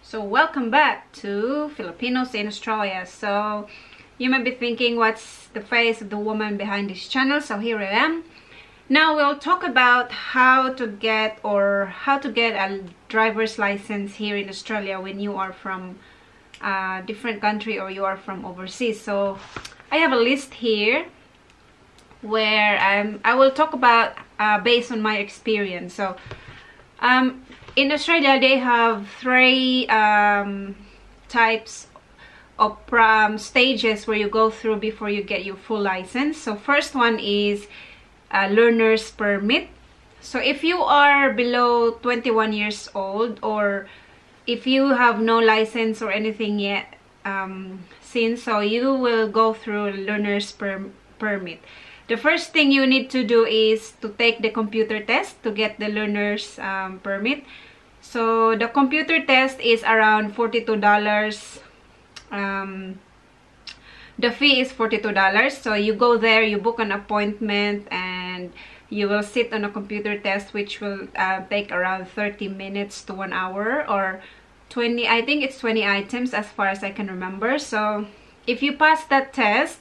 So welcome back to Filipinos in Australia. So you may be thinking, what's the face of the woman behind this channel? So here I am. Now we'll talk about how to get a driver's license here in Australia when you are from a different country or you are from overseas. So I have a list here where I will talk about based on my experience. So in Australia, they have three types of stages where you go through before you get your full license. So first one is a learner's permit. So if you are below 21 years old, or if you have no license or anything yet so you will go through learner's permit. The first thing you need to do is to take the computer test to get the learner's permit. So the computer test is around $42. The fee is $42. So you go there, you book an appointment, and you will sit on a computer test, which will take around 30 minutes to 1 hour, or 20, I think it's 20 items as far as I can remember. So if you pass that test,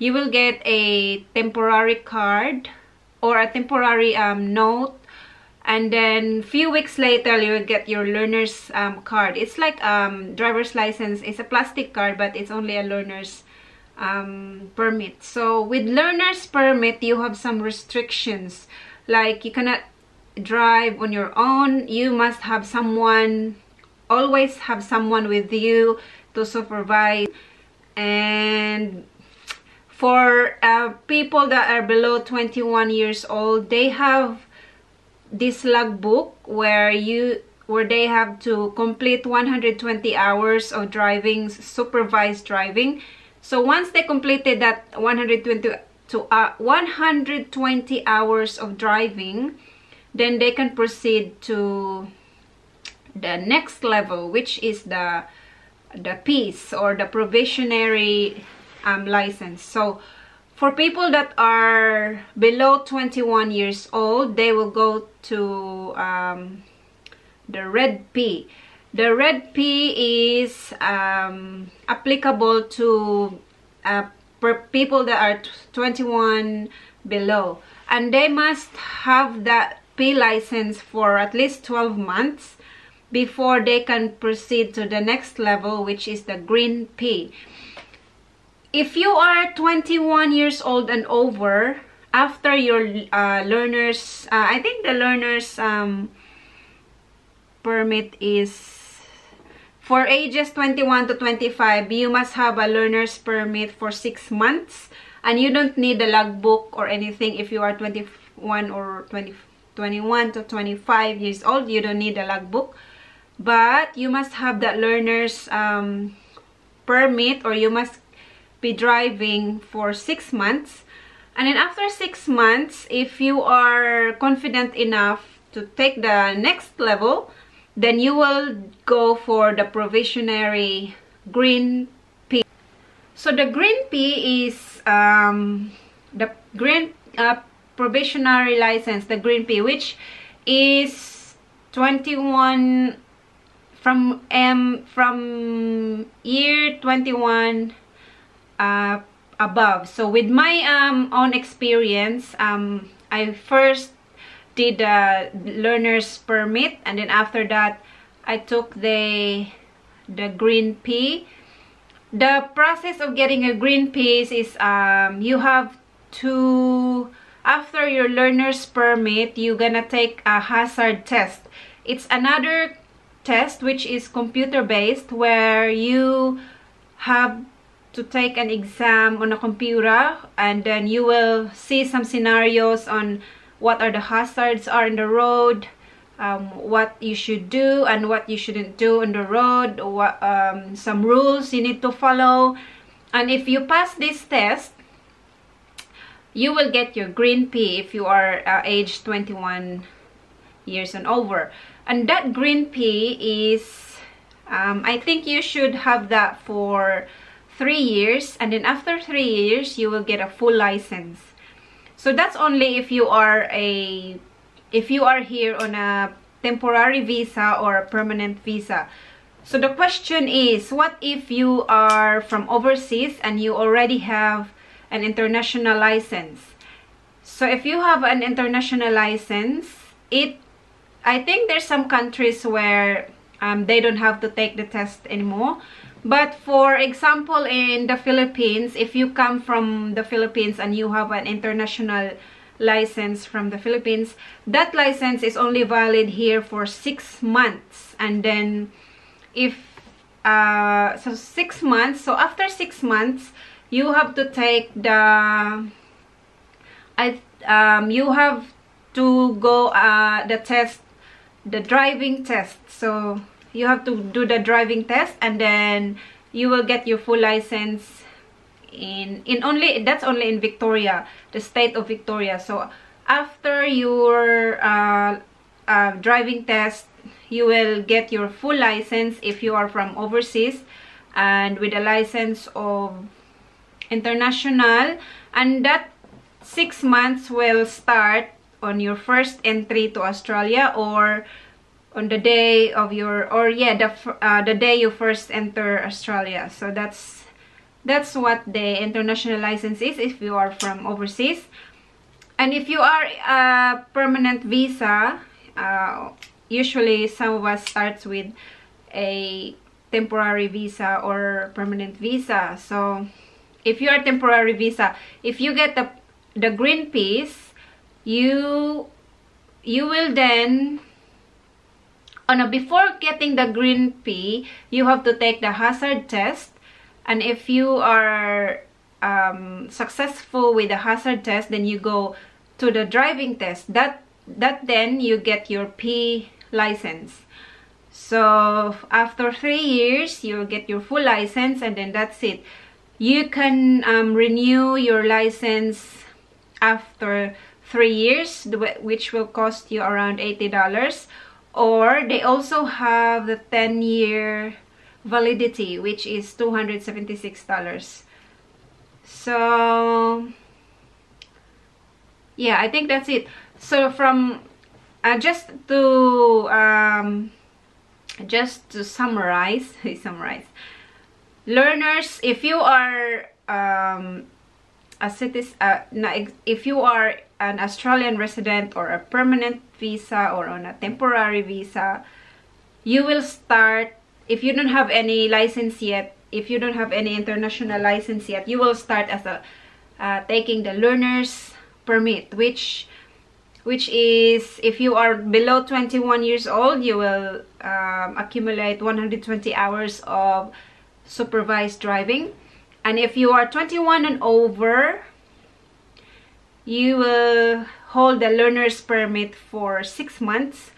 you will get a temporary card or a temporary note, and then few weeks later you will get your learner's card. It's like driver's license. It's a plastic card, but it's only a learner's permit. So with learner's permit, you have some restrictions, like you cannot drive on your own. You must have someone, always have someone with you to supervise. And for people that are below 21 years old, they have this logbook where they have to complete 120 hours of driving, supervised driving. So once they completed that 120 hours of driving, then they can proceed to the next level, which is the PIS, or the provisionary license. So for people that are below 21 years old, they will go to the Red P. The Red P is applicable to people that are 21 below, and they must have that P license for at least 12 months before they can proceed to the next level, which is the Green P. If you are 21 years old and over, after your learner's, I think the learner's permit is for ages 21 to 25, you must have a learner's permit for 6 months, and you don't need a logbook or anything. If you are 21 or 21 to 25 years old, you don't need a logbook, but you must have that learner's permit, or you must be driving for 6 months. And then after 6 months, if you are confident enough to take the next level, then you will go for the provisionary Green P. So the Green P is the green provisionary license, the Green P, which is 21 from year 21 above. So with my own experience, I first did a learner's permit, and then after that I took the Green P. The process of getting a Green P is you have to, after your learner's permit, you're gonna take a hazard test. It's another test which is computer based, where you have to take an exam on a computer, and then you will see some scenarios on what are the hazards are in the road, what you should do and what you shouldn't do on the road, what some rules you need to follow. And if you pass this test, you will get your Green P if you are age 21 years and over. And that Green P is I think you should have that for 3 years, and then after 3 years you will get a full license. So that's only if you are here on a temporary visa or a permanent visa. So the question is, what if you are from overseas and you already have an international license? So if you have an international license, I think there's some countries where they don't have to take the test anymore. But for example, in the Philippines, if you come from the Philippines and you have an international license from the Philippines, that license is only valid here for 6 months. And then if so 6 months, so after 6 months you have to take the you have to go the test, the driving test. So you have to do the driving test, and then you will get your full license that's only in Victoria, the state of Victoria. So after your driving test, you will get your full license if you are from overseas and with a license of international. And that 6 months will start on your first entry to Australia, or on the day of your, or yeah, the day you first enter Australia. So that's what the international license is if you are from overseas. And if you are a permanent visa, usually some of us starts with a temporary visa or permanent visa. So if you are temporary visa, if you get the green piece, you will then before getting the green P, you have to take the hazard test. And if you are successful with the hazard test, then you go to the driving test. That then you get your P license. So after 3 years, you'll get your full license, and then that's it. You can renew your license after 3 years, which will cost you around $80. Or they also have the 10-year validity, which is $276. So yeah, I think that's it. So from just to summarize, learners, if you are a citizen, if you are an Australian resident or a permanent visa or on a temporary visa, you will start, if you don't have any license yet, if you don't have any international license yet, you will start as a taking the learner's permit, which is, if you are below 21 years old, you will accumulate 120 hours of supervised driving. And if you are 21 and over, you will hold the learner's permit for 6 months,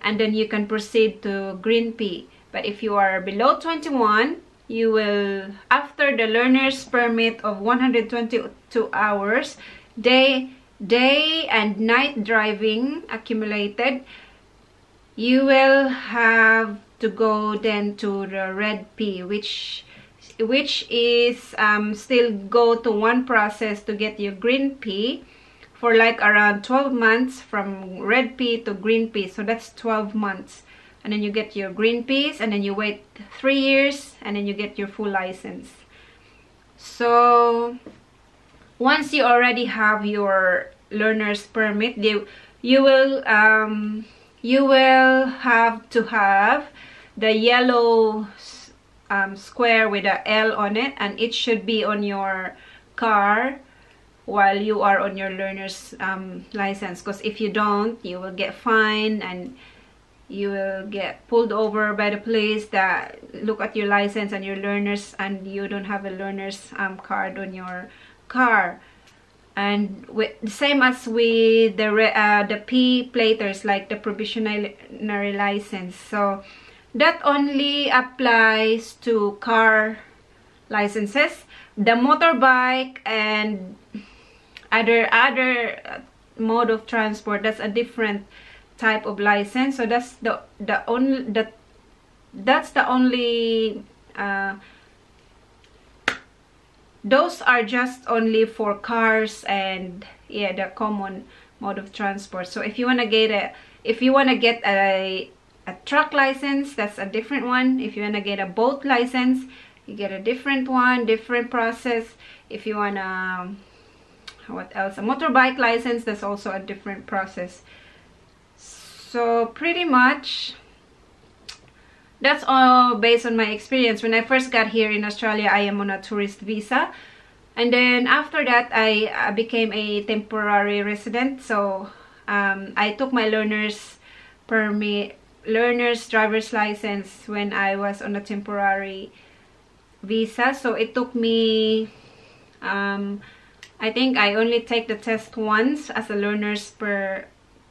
and then you can proceed to Green P. But if you are below 21, you will, after the learner's permit of 122 hours, day and night driving accumulated, you will have to go then to the Red P, which is still go to one process to get your Green P for like around 12 months from Red P to Green P. So that's 12 months. And then you get your Green Ps, and then you wait 3 years, and then you get your full license. So once you already have your learner's permit, you will have to have the yellow square with a L on it, and it should be on your car while you are on your learner's license. Because if you don't, you will get fined and you will get pulled over by the police that look at your license and your learner's, and you don't have a learner's card on your car. And same as with the P platers, like the provisionary license. So that only applies to car licenses. The motorbike and other mode of transport, that's a different type of license. So that's the only those are just only for cars and the common mode of transport. So if you want to get a a truck license, that's a different one. If you want to get a boat license, you get a different one, different process. If you want to, what else, a motorbike license, that's also a different process. So pretty much that's all based on my experience. When I first got here in Australia, I am on a tourist visa, and then after that I became a temporary resident. So I took my learner's permit, learner's driver's license when I was on a temporary visa. So it took me I think I only take the test once as a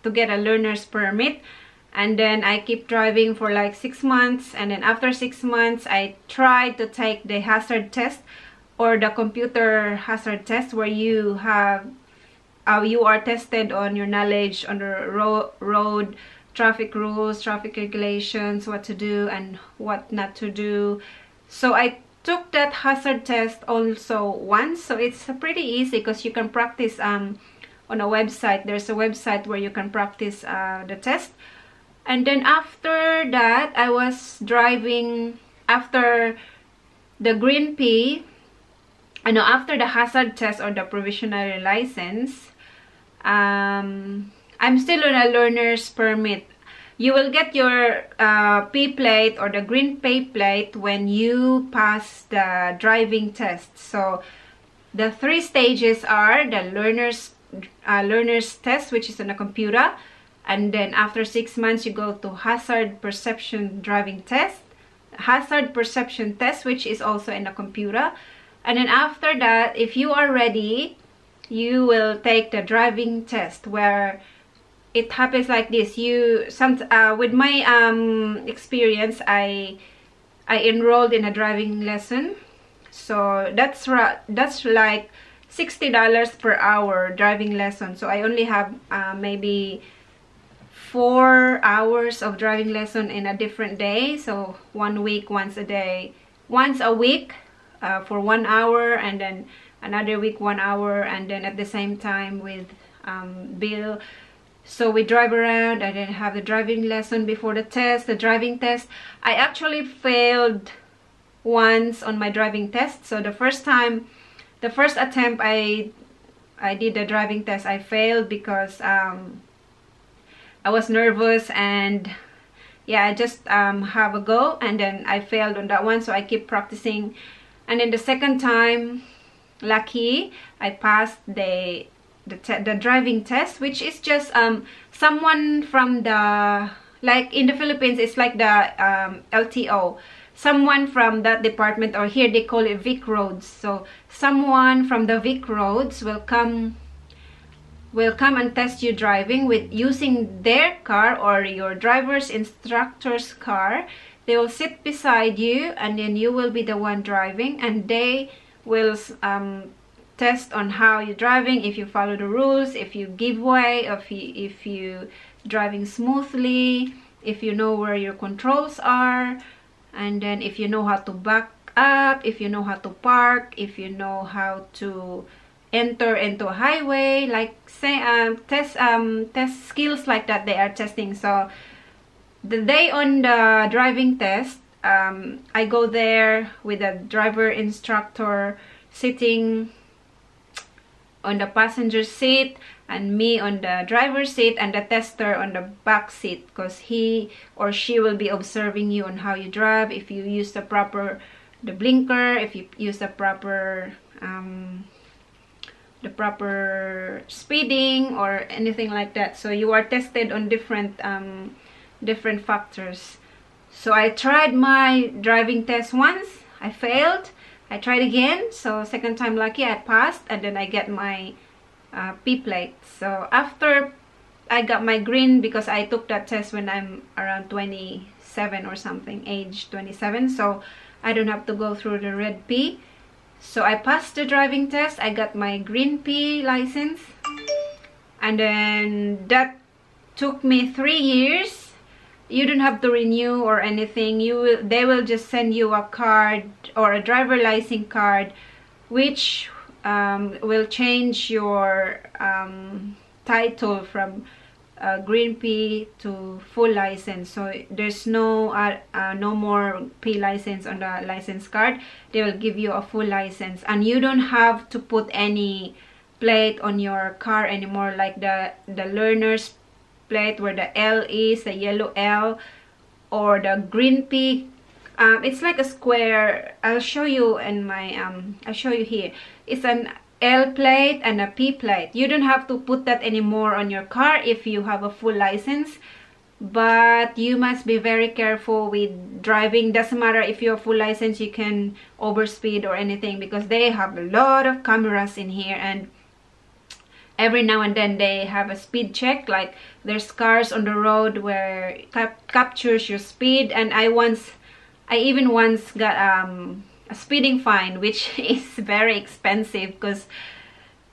to get a learner's permit, and then I keep driving for like 6 months, and then after 6 months I tried to take the hazard test, or the computer hazard test, where you have you are tested on your knowledge on the road traffic rules, traffic regulations, what to do and what not to do. So I took that hazard test also once. So it's pretty easy because you can practice on a website. There's a website where you can practice the test. And then after that, I was driving after the green P. I know after the hazard test or the provisional license, I'm still on a learner's permit. You will get your P plate or the green pay plate when you pass the driving test. So the 3 stages are the learner's test, which is on a computer, and then after 6 months you go to hazard perception driving test, hazard perception test, which is also in a computer, and then after that, if you are ready, you will take the driving test, where it happens like this. With my experience, I enrolled in a driving lesson. So that's like $60 per hour driving lesson. So I only have maybe 4 hours of driving lesson in a different day. So 1 week, once a week for 1 hour, and then another week 1 hour, and then at the same time with Bill. So we drive around. I didn't have the driving lesson before the test, the driving test. I actually failed once on my driving test. So the first attempt I did the driving test, I failed because I was nervous, and yeah, I just have a go, and then I failed on that one. So I keep practicing, and then the second time, lucky, I passed the driving test, which is just someone from the, like in the Philippines, it's like the LTO, someone from that department, or here they call it Vic Roads. So someone from the Vic Roads will come and test you driving with using their car or your driver's instructor's car. They will sit beside you, and then you will be the one driving, and they will test on how you're driving, if you follow the rules, if you give way, if you driving smoothly, if you know where your controls are, and then if you know how to back up, if you know how to park, if you know how to enter into a highway, like say test skills like that they are testing. So the day on the driving test, I go there with a driver instructor sitting on the passenger seat, and me on the driver's seat, and the tester on the back seat, because he or she will be observing you on how you drive, if you use the blinker, if you use the proper speeding or anything like that. So you are tested on different factors. So I tried my driving test once, I failed. I tried again, so second time lucky, I passed, and then I get my P plate. So after I got my green, because I took that test when I'm around 27 or something, age 27, so I don't have to go through the red P. So I passed the driving test, I got my green P license, and then that took me 3 years. You don't have to renew or anything. They will just send you a card or a driver license card, which will change your title from green P to full license. So there's no more P license on the license card. They will give you a full license, and you don't have to put any plate on your car anymore, like the learner's plate where the L is, the yellow L, or the green P. It's like a square. I'll show you in my I'll show you here. It's an L plate and a P plate. You don't have to put that anymore on your car if you have a full license, but you must be very careful with driving. Doesn't matter if you have full license, you can overspeed or anything, because they have a lot of cameras in here, and every now and then they have a speed check. Like there's cars on the road where captures your speed, and I even once got a speeding fine, which is very expensive, because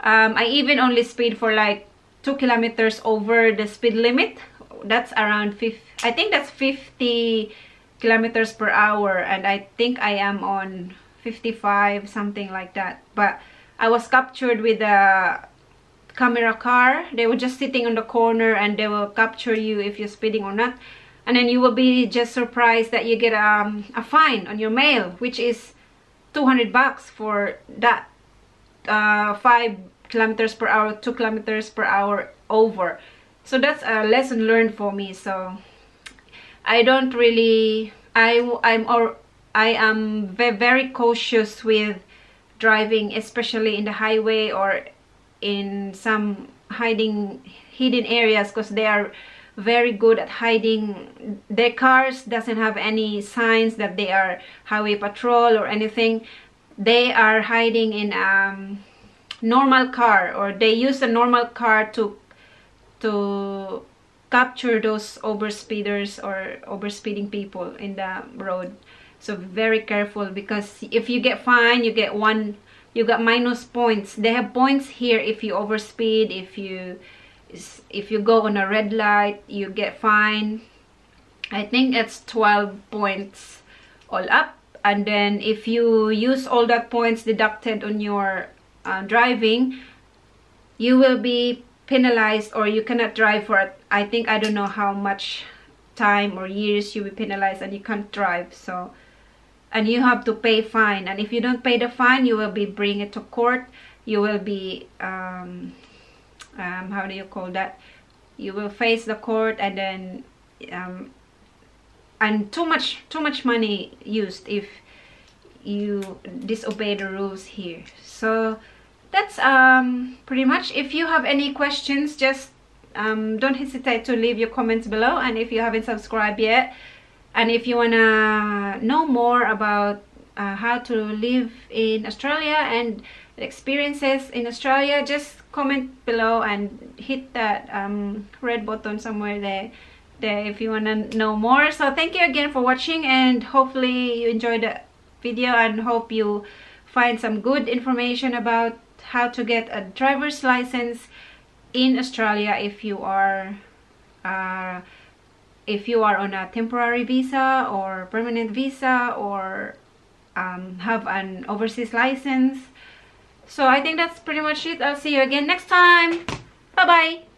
I even only speed for like 2 kilometers over the speed limit. That's around 50, I think that's 50 kilometers per hour, and I think I am on 55, something like that. But I was captured with a camera car. They were just sitting on the corner, and they will capture you if you're speeding or not, and then you will be just surprised that you get a fine on your mail, which is $200 for that 5 kilometers per hour, 2 kilometers per hour over. So that's a lesson learned for me. So I don't really, I am very cautious with driving, especially in the highway or in some hidden areas, because they are very good at hiding. Their cars doesn't have any signs that they are highway patrol or anything. They are hiding in normal car, or they use a normal car to capture those overspeeders or overspeeding people in the road. So very careful, because if you get fined, you get minus points. They have points here if you overspeed. If you go on a red light, you get fined. I think it's 12 points all up, and then if you use all that points deducted on your driving, you will be penalized, or you cannot drive for, I don't know how much time or years you will be penalized, and you can't drive. So, and you have to pay fine, and if you don't pay the fine, you will be bring it to court. You will be how do you call that, you will face the court, and then and too much money used if you disobey the rules here. So that's pretty much. If you have any questions, just don't hesitate to leave your comments below. And if you haven't subscribed yet, and if you wanna know more about how to live in Australia and experiences in Australia, just comment below and hit that red button somewhere there if you want to know more. So thank you again for watching, and hopefully you enjoyed the video, and hope you find some good information about how to get a driver's license in Australia if you are on a temporary visa or permanent visa, or have an overseas license. So I think that's pretty much it. I'll see you again next time. Bye bye.